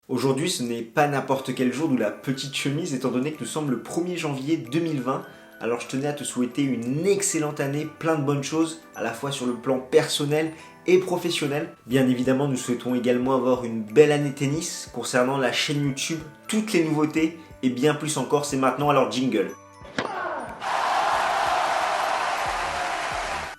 Aujourd'hui, ce n'est pas n'importe quel jour d'où la petite chemise, étant donné que nous sommes le 1er janvier 2020. Alors je tenais à te souhaiter une excellente année, plein de bonnes choses, à la fois sur le plan personnel et professionnel. Bien évidemment, nous souhaitons également avoir une belle année tennis concernant la chaîne YouTube, toutes les nouveautés et bien plus encore, c'est maintenant, alors jingle.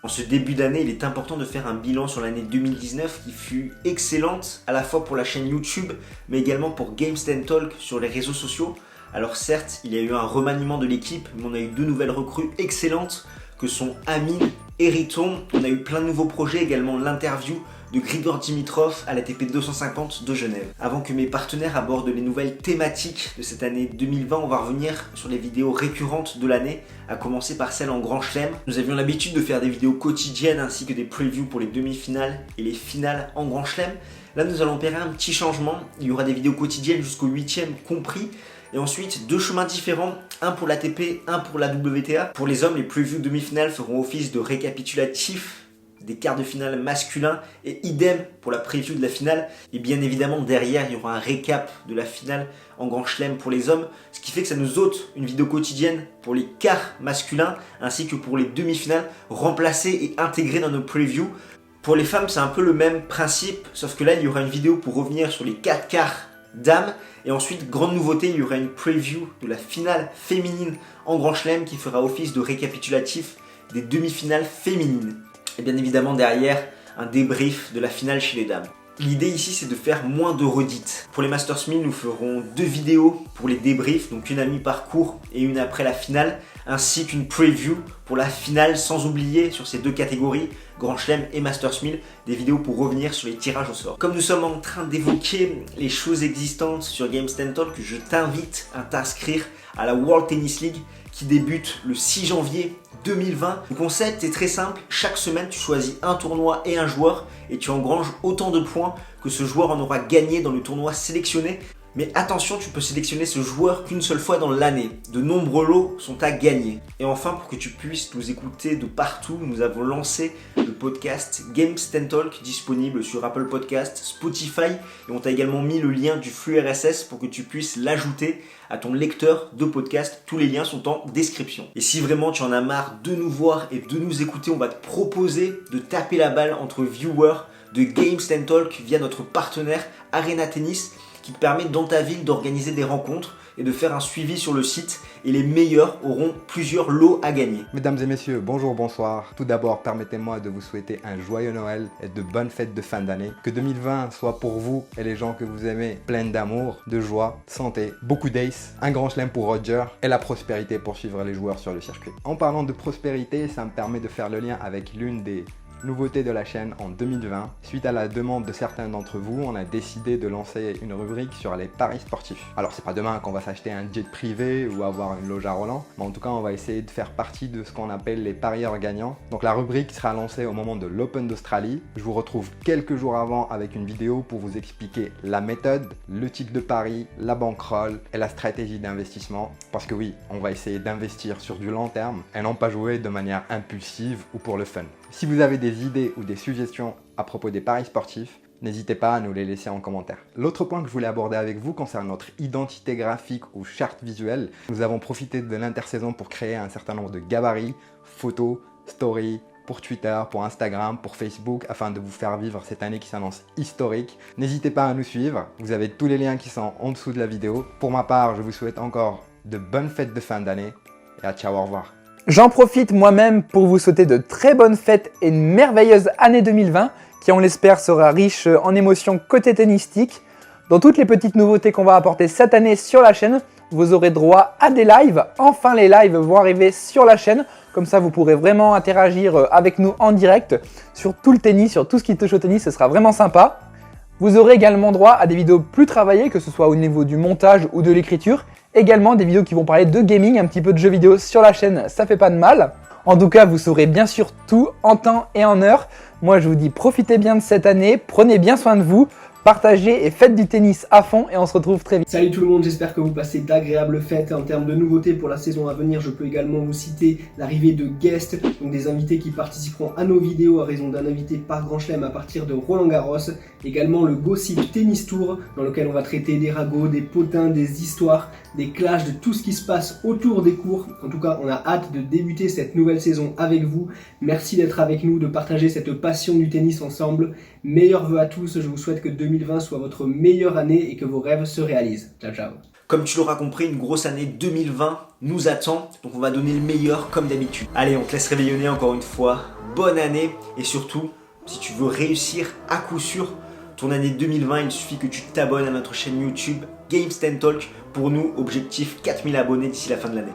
En ce début d'année, il est important de faire un bilan sur l'année 2019 qui fut excellente, à la fois pour la chaîne YouTube, mais également pour Games Talk sur les réseaux sociaux. Alors certes, il y a eu un remaniement de l'équipe, mais on a eu 2 nouvelles recrues excellentes que sont Amine et Riton. On a eu plein de nouveaux projets, également l'interview de Grigor Dimitrov à l'ATP 250 de Genève. Avant que mes partenaires abordent les nouvelles thématiques de cette année 2020, on va revenir sur les vidéos récurrentes de l'année, à commencer par celle en Grand Chelem. Nous avions l'habitude de faire des vidéos quotidiennes ainsi que des previews pour les demi-finales et les finales en Grand Chelem. Là, nous allons opérer un petit changement. Il y aura des vidéos quotidiennes jusqu'au 8e compris. Et ensuite, 2 chemins différents, un pour l'ATP, un pour la WTA. Pour les hommes, les previews demi-finales feront office de récapitulatif des quarts de finale masculins et idem pour la preview de la finale. Et bien évidemment, derrière, il y aura un récap de la finale en Grand Chelem pour les hommes, ce qui fait que ça nous ôte une vidéo quotidienne pour les quarts masculins ainsi que pour les demi-finales, remplacées et intégrées dans nos previews. Pour les femmes, c'est un peu le même principe, sauf que là, il y aura une vidéo pour revenir sur les 4 quarts dames. Et ensuite, grande nouveauté, il y aura une preview de la finale féminine en Grand Chelem qui fera office de récapitulatif des demi-finales féminines. Et bien évidemment derrière, un débrief de la finale chez les dames. L'idée ici, c'est de faire moins de redites. Pour les Masters 1000, nous ferons 2 vidéos pour les débriefs, donc une à mi-parcours et une après la finale, ainsi qu'une preview pour la finale, sans oublier sur ces 2 catégories, Grand Chelem et Masters 1000, des vidéos pour revenir sur les tirages au sort. Comme nous sommes en train d'évoquer les choses existantes sur Games Talk, je t'invite à t'inscrire à la World Tennis League qui débute le 6 janvier 2020. Le concept est très simple, chaque semaine tu choisis un tournoi et un joueur et tu engranges autant de points que ce joueur en aura gagné dans le tournoi sélectionné. Mais attention, tu peux sélectionner ce joueur qu'une seule fois dans l'année. De nombreux lots sont à gagner. Et enfin, pour que tu puisses nous écouter de partout, nous avons lancé le podcast Games Talk disponible sur Apple Podcast, Spotify et on t'a également mis le lien du flux RSS pour que tu puisses l'ajouter à ton lecteur de podcast. Tous les liens sont en description. Et si vraiment tu en as marre de nous voir et de nous écouter, on va te proposer de taper la balle entre viewers de Games Talk via notre partenaire Arena Tennis, qui te permet dans ta ville d'organiser des rencontres et de faire un suivi sur le site et les meilleurs auront plusieurs lots à gagner. Mesdames et messieurs, bonjour, bonsoir. Tout d'abord, permettez-moi de vous souhaiter un joyeux Noël et de bonnes fêtes de fin d'année. Que 2020 soit pour vous et les gens que vous aimez plein d'amour, de joie, de santé, beaucoup d'ace, un grand chelem pour Roger et la prospérité pour suivre les joueurs sur le circuit. En parlant de prospérité, ça me permet de faire le lien avec l'une des nouveauté de la chaîne en 2020. Suite à la demande de certains d'entre vous, on a décidé de lancer une rubrique sur les paris sportifs. Alors c'est pas demain qu'on va s'acheter un jet privé ou avoir une loge à Roland, mais en tout cas on va essayer de faire partie de ce qu'on appelle les parieurs gagnants. Donc la rubrique sera lancée au moment de l'Open d'Australie. Je vous retrouve quelques jours avant avec une vidéo pour vous expliquer la méthode, le type de pari, la bankroll et la stratégie d'investissement. Parce que oui, on va essayer d'investir sur du long terme et non pas jouer de manière impulsive ou pour le fun. Si vous avez des idées ou des suggestions à propos des paris sportifs, n'hésitez pas à nous les laisser en commentaire. L'autre point que je voulais aborder avec vous concerne notre identité graphique ou charte visuelle. Nous avons profité de l'intersaison pour créer un certain nombre de gabarits, photos, stories, pour Twitter, pour Instagram, pour Facebook, afin de vous faire vivre cette année qui s'annonce historique. N'hésitez pas à nous suivre, vous avez tous les liens qui sont en dessous de la vidéo. Pour ma part, je vous souhaite encore de bonnes fêtes de fin d'année et à ciao, au revoir. J'en profite moi-même pour vous souhaiter de très bonnes fêtes et une merveilleuse année 2020 qui, on l'espère, sera riche en émotions côté tennistique. Dans toutes les petites nouveautés qu'on va apporter cette année sur la chaîne, vous aurez droit à des lives. Enfin, les lives vont arriver sur la chaîne. Comme ça, vous pourrez vraiment interagir avec nous en direct sur tout le tennis, sur tout ce qui touche au tennis. Ce sera vraiment sympa. Vous aurez également droit à des vidéos plus travaillées, que ce soit au niveau du montage ou de l'écriture. Également des vidéos qui vont parler de gaming, un petit peu de jeux vidéo sur la chaîne, ça fait pas de mal. En tout cas, vous saurez bien sûr tout en temps et en heure. Moi, je vous dis profitez bien de cette année, prenez bien soin de vous, partagez et faites du tennis à fond et on se retrouve très vite. Salut tout le monde, j'espère que vous passez d'agréables fêtes. En termes de nouveautés pour la saison à venir, je peux également vous citer l'arrivée de guests, donc des invités qui participeront à nos vidéos à raison d'un invité par Grand Chelem à partir de Roland Garros. Également le Gossip Tennis Tour, dans lequel on va traiter des ragots, des potins, des histoires, des clashs, de tout ce qui se passe autour des cours. En tout cas, on a hâte de débuter cette nouvelle saison avec vous. Merci d'être avec nous, de partager cette passion du tennis ensemble. Meilleurs vœux à tous, je vous souhaite que 2020 soit votre meilleure année et que vos rêves se réalisent. Ciao ciao. Comme tu l'auras compris, une grosse année 2020 nous attend, donc on va donner le meilleur comme d'habitude. Allez, on te laisse réveillonner encore une fois. Bonne année et surtout, si tu veux réussir à coup sûr ton année 2020, il suffit que tu t'abonnes à notre chaîne YouTube Games Talk. Pour nous, objectif 4000 abonnés d'ici la fin de l'année.